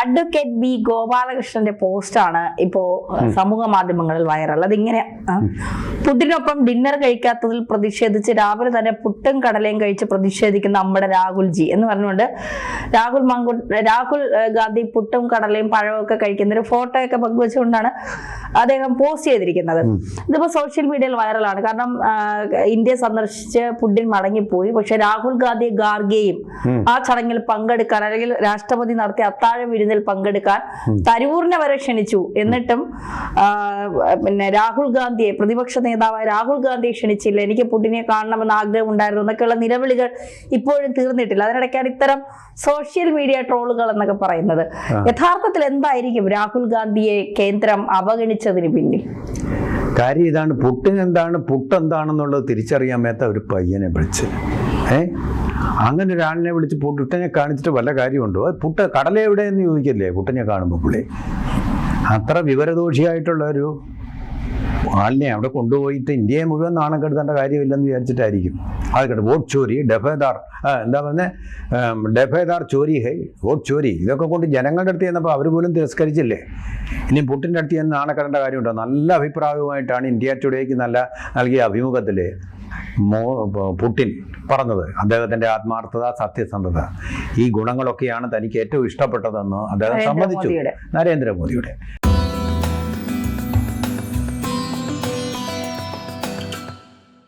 Advocate B ഗോപാലകൃഷ്ണന്റെ പോസ്റ്റാണ് ഇപ്പോ സമൂഹ മാധ്യമങ്ങളിൽ വൈറൽ. അതിങ്ങനെ: പുട്ടിനൊപ്പം ഡിന്നർ കഴിക്കാത്തതിൽ പ്രതിഷേധിച്ച് രാവിലെ തന്നെ പുട്ടും കടലയും കഴിച്ച് പ്രതിഷേധിക്കുന്ന നമ്മുടെ രാഹുൽജി എന്ന് പറഞ്ഞുകൊണ്ട് രാഹുൽ ഗാന്ധി പുട്ടും കടലയും പഴവും ഒക്കെ കഴിക്കുന്ന ഒരു ഫോട്ടോ ഒക്കെ പങ്കുവെച്ചുകൊണ്ടാണ് അദ്ദേഹം പോസ്റ്റ് ചെയ്തിരിക്കുന്നത്. ഇതിപ്പോ സോഷ്യൽ മീഡിയയിൽ വൈറലാണ്. കാരണം ഇന്ത്യ സന്ദർശിച്ച് പുടിൻ മടങ്ങിപ്പോയി. പക്ഷെ രാഹുൽ ഗാന്ധി ഗാർഗെയും ആ ചടങ്ങിൽ പങ്കെടുക്കാൻ, അല്ലെങ്കിൽ രാഷ്ട്രപതി നടത്തിയ അത്താഴ വിരുന്നിൽ പങ്കെടുക്കാൻ തരൂരിനെ വരെ ക്ഷണിച്ചു. എന്നിട്ടും രാഹുൽ ഗാന്ധിയെ, പ്രതിപക്ഷ നേതാവായ രാഹുൽ ഗാന്ധിയെ ക്ഷണിച്ചില്ല, എനിക്ക് പുടിനെ കാണണമെന്ന് ആഗ്രഹം ഉണ്ടായിരുന്നു എന്നൊക്കെയുള്ള നിലവിളികൾ ഇപ്പോഴും തീർന്നിട്ടില്ല. അതിനിടയ്ക്കാണ് ഇത്തരം സോഷ്യൽ മീഡിയ ട്രോളുകൾ എന്നൊക്കെ പറയുന്നത്. യഥാർത്ഥത്തിൽ എന്തായിരിക്കും രാഹുൽ ഗാന്ധിയെ കേന്ദ്രം അവഗണിച്ചതിന് പിന്നിൽ? കാര്യം ഇതാണ്: പുട്ടിൻ എന്താണ്, പുട്ടെന്താണെന്നുള്ളത് തിരിച്ചറിയാൻ മേത്ത ഒരു പയ്യനെ വിളിച്ച് അങ്ങനെ ഒരാളിനെ വിളിച്ച് പുട്ടിനെ കാണിച്ചിട്ട് വല്ല കാര്യമുണ്ടോ? പുട്ട് കടല എവിടെയെന്ന് ചോദിക്കല്ലേ പുട്ടിനെ കാണുമ്പോൾ പുള്ളി. അത്ര വിവരദോഷിയായിട്ടുള്ള ഒരു ആളിനെ അവിടെ കൊണ്ടുപോയിട്ട് ഇന്ത്യയെ മുഴുവൻ നാണം കെടുത്തേണ്ട കാര്യമില്ലെന്ന് വിചാരിച്ചിട്ടായിരിക്കും. അതൊക്കെ വോട്ട് ചോരി, ഡെഫേദാർ, എന്താ പറഞ്ഞത്, ഡെഫേദാർ ചോരി ഹൈ, വോട്ട് ചോരി, ഇതൊക്കെ കൊണ്ട് ജനങ്ങളുടെ അടുത്ത് ചെന്നപ്പോൾ അവർ പോലും തിരസ്കരിച്ചില്ലേ. ഇനി പുട്ടിൻ്റെ അടുത്ത് ചെന്ന് നാണക്കെടേണ്ട കാര്യമുണ്ടോ? നല്ല അഭിപ്രായവുമായിട്ടാണ് ഇന്ത്യ ടുഡേക്ക് നൽകിയ അഭിമുഖത്തിൽ പുടിൻ പറഞ്ഞത്. അദ്ദേഹത്തിൻ്റെ ആത്മാർത്ഥത, സത്യസന്ധത, ഈ ഗുണങ്ങളൊക്കെയാണ് തനിക്ക് ഏറ്റവും ഇഷ്ടപ്പെട്ടതെന്ന് അദ്ദേഹം സമ്മതിച്ചു. നരേന്ദ്രമോദിയുടെ